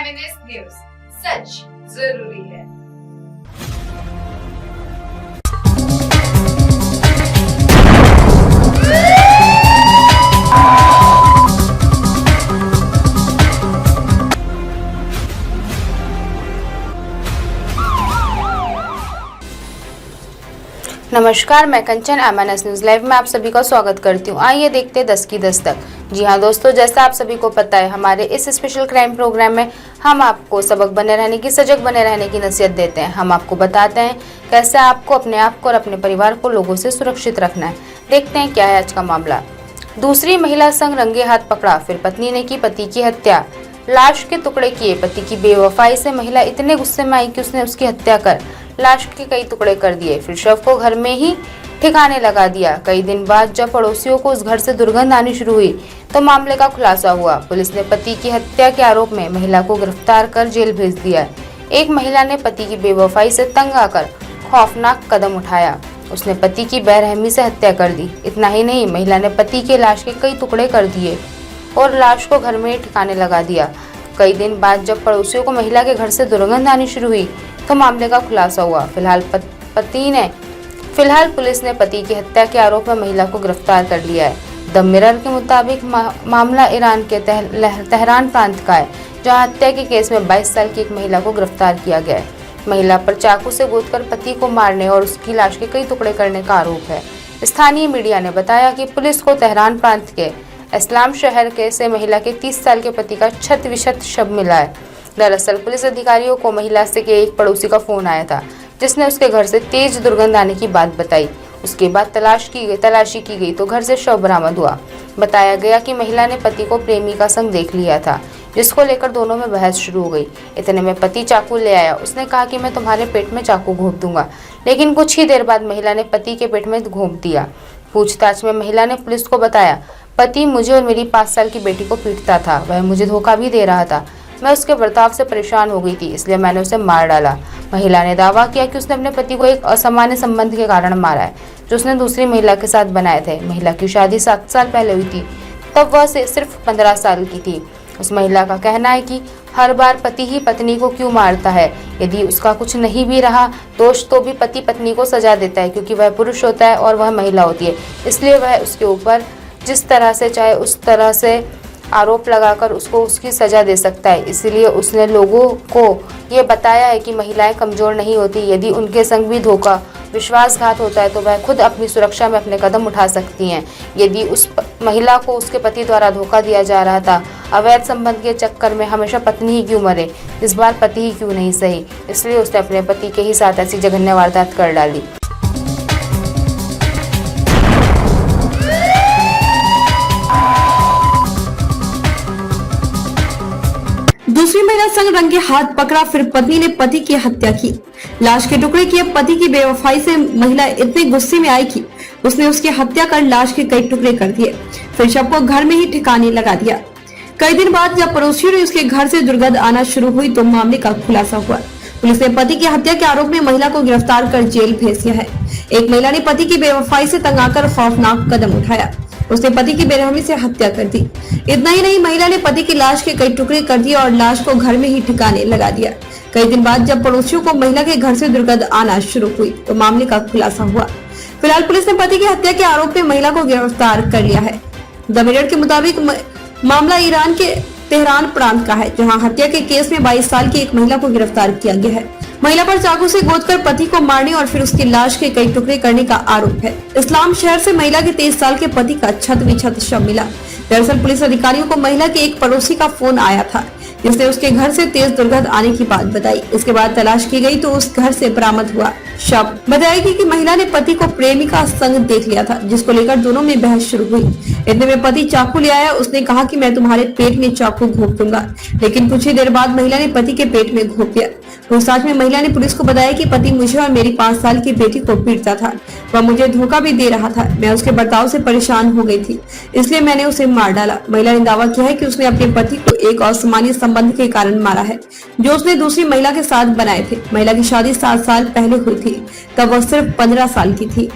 MNS news, सच जरूरी है। नमस्कार, मैं कंचन MNS न्यूज लाइव में आप सभी का स्वागत करती हूँ। आइए देखते हैं 10 की दस्तक। जी हाँ दोस्तों, जैसा आप सभी को पता है, हमारे इस स्पेशल क्राइम प्रोग्राम में हम आपको सबक बने रहने की, सजग बने रहने की नसीहत देते हैं। हम आपको बताते हैं कैसे आपको अपने आप को और अपने परिवार को लोगों से सुरक्षित रखना है। देखते हैं क्या है आज का मामला। दूसरी महिला संग रंगे हाथ पकड़ा, फिर पत्नी ने की पति की हत्या। लाश के टुकड़े किए। पति की बेवफाई से महिला इतने गुस्से में आई कि उसने उसकी हत्या कर लाश के कई टुकड़े कर दिए, फिर शव को घर में ही ठिकाने लगा दिया। कई दिन बाद जब पड़ोसियों को उस घर से दुर्गंध आनी शुरू हुई तो मामले का खुलासा हुआ। पुलिस ने पति की हत्या के आरोप में महिला को गिरफ्तार कर जेल भेज दिया। एक महिला ने पति की बेवफाई से तंग आकर खौफनाक कदम उठाया। उसने पति की बेरहमी से हत्या कर दी। इतना ही नहीं, महिला ने पति के लाश के कई टुकड़े कर दिए और लाश को घर में ही ठिकाने लगा दिया। कई दिन बाद जब पड़ोसियों को महिला के घर से दुर्गंध आनी शुरू हुई तो मामले का खुलासा हुआ। फिलहाल पुलिस ने पति की हत्या के आरोप में महिला को गिरफ्तार कर लिया है। द मिरर के मुताबिक मामला ईरान के तेहरान प्रांत का है, जहां हत्या के केस में 22 साल की एक महिला को गिरफ्तार किया गया है। महिला पर चाकू से गोदकर पति को मारने और उसकी लाश के कई टुकड़े करने का आरोप है। स्थानीय मीडिया ने बताया कि पुलिस को तेहरान प्रांत के इस्लाम शहर के से महिला के 30 साल के पति का क्षत-विक्षत शव मिला है। दरअसल पुलिस अधिकारियों को महिला से के एक पड़ोसी का फोन आया था, जिसने उसके घर से तेज दुर्गंध आने की बात बताई। उसके बाद तलाशी की गई तो घर से शव बरामद हुआ। बताया गया कि महिला ने पति को प्रेमिका संग देख लिया था, जिसको लेकर दोनों में बहस शुरू हो गई। इतने में पति चाकू ले आया। उसने कहा कि मैं तुम्हारे पेट में चाकू घोंप दूंगा, लेकिन कुछ ही देर बाद महिला ने पति के पेट में घोंप दिया। पूछताछ में महिला ने पुलिस को बताया, पति मुझे और मेरी 5 साल की बेटी को पीटता था, वह मुझे धोखा भी दे रहा था। मैं उसके बर्ताव से परेशान हो गई थी, इसलिए मैंने उसे मार डाला। महिला ने दावा किया कि उसने अपने पति को एक असामान्य संबंध के कारण मारा है, जो उसने दूसरी महिला के साथ बनाए थे। महिला की शादी 7 साल पहले हुई थी, तब वह सिर्फ 15 साल की थी। उस महिला का कहना है कि हर बार पति ही पत्नी को क्यों मारता है। यदि उसका कुछ नहीं भी रहा दोष तो भी पति पत्नी को सजा देता है, क्योंकि वह पुरुष होता है और वह महिला होती है। इसलिए वह उसके ऊपर जिस तरह से चाहे उस तरह से आरोप लगाकर उसको उसकी सजा दे सकता है। इसलिए उसने लोगों को ये बताया है कि महिलाएं कमजोर नहीं होती। यदि उनके संग भी धोखा, विश्वासघात होता है तो वह खुद अपनी सुरक्षा में अपने कदम उठा सकती हैं। यदि उस महिला को उसके पति द्वारा धोखा दिया जा रहा था, अवैध संबंध के चक्कर में हमेशा पत्नी ही क्यों मरे, इस बार पति ही क्यों नहीं सही, इसलिए उसने अपने पति के ही साथ ऐसी जघन्य वारदात कर डाली। दूसरी महिला संग रंगे हाथ पकड़ा, फिर पति ने पति की हत्या की। लाश के टुकड़े किए। पति की बेवफाई से महिला इतने गुस्से में आई कि उसने उसकी हत्या कर लाश के कई टुकड़े कर दिए, फिर शव को घर में ही ठिकाने लगा दिया। कई दिन बाद जब पड़ोसियों ने उसके घर से दुर्गंध आना शुरू हुई तो मामले का खुलासा हुआ। पुलिस ने पति की हत्या के आरोप में महिला को गिरफ्तार कर जेल भेज दिया है। एक महिला ने पति की बेवफाई से तंग आकर खौफनाक कदम उठाया। उसने पति की बेरहमी से हत्या कर दी। इतना ही नहीं, महिला ने पति की लाश के कई टुकड़े कर दिए और लाश को घर में ही ठिकाने लगा दिया। कई दिन बाद जब पड़ोसियों को महिला के घर से दुर्गंध आना शुरू हुई तो मामले का खुलासा हुआ। फिलहाल पुलिस ने पति की हत्या के आरोप में महिला को गिरफ्तार कर लिया है। द मिरर के मुताबिक मामला ईरान के तेहरान प्रांत का है, जहां हत्या के केस में 22 साल की एक महिला को गिरफ्तार किया गया है। महिला पर चाकू से गोदकर पति को मारने और फिर उसकी लाश के कई टुकड़े करने का आरोप है। इस्लाम शहर से महिला के 23 साल के पति का क्षत-विक्षत शव मिला। दरअसल पुलिस अधिकारियों को महिला के एक पड़ोसी का फोन आया था, जिसने उसके घर से तेज दुर्गंध आने की बात बताई। इसके बाद तलाश की गई तो उस घर से बरामद हुआ शव। बताया कि महिला ने पति को प्रेमिका संग देख लिया था, जिसको लेकर दोनों में बहस शुरू हुई। इतने में पति चाकू ले आया। उसने कहा कि मैं तुम्हारे पेट में चाकू घोंप दूंगा, लेकिन कुछ ही देर बाद महिला ने पति के पेट में घोंप दिया। पूछताछ में महिला ने पुलिस को बताया कि पति मुझे और मेरी 5 साल की बेटी को पीटता था, वह मुझे धोखा भी दे रहा था। मैं उसके बर्ताव से परेशान हो गई थी, इसलिए मैंने उसे मार डाला। महिला ने दावा किया है कि उसने अपने पति को एक असामान्य संबंध के कारण मारा है, जो उसने दूसरी महिला के साथ बनाए थे। महिला की शादी 7 साल पहले हुई थी, तब वह सिर्फ 15 साल की थी।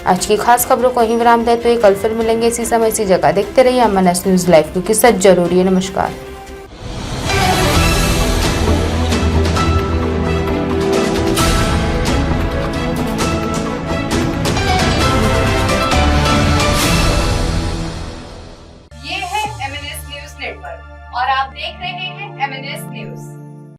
आज की खास खबरों को यहीं विराम देते हुए कल फिर मिलेंगे इसी समय इसी जगह। देखते रहिए MNS न्यूज लाइव, क्योंकि सच जरूरी है। नमस्कार।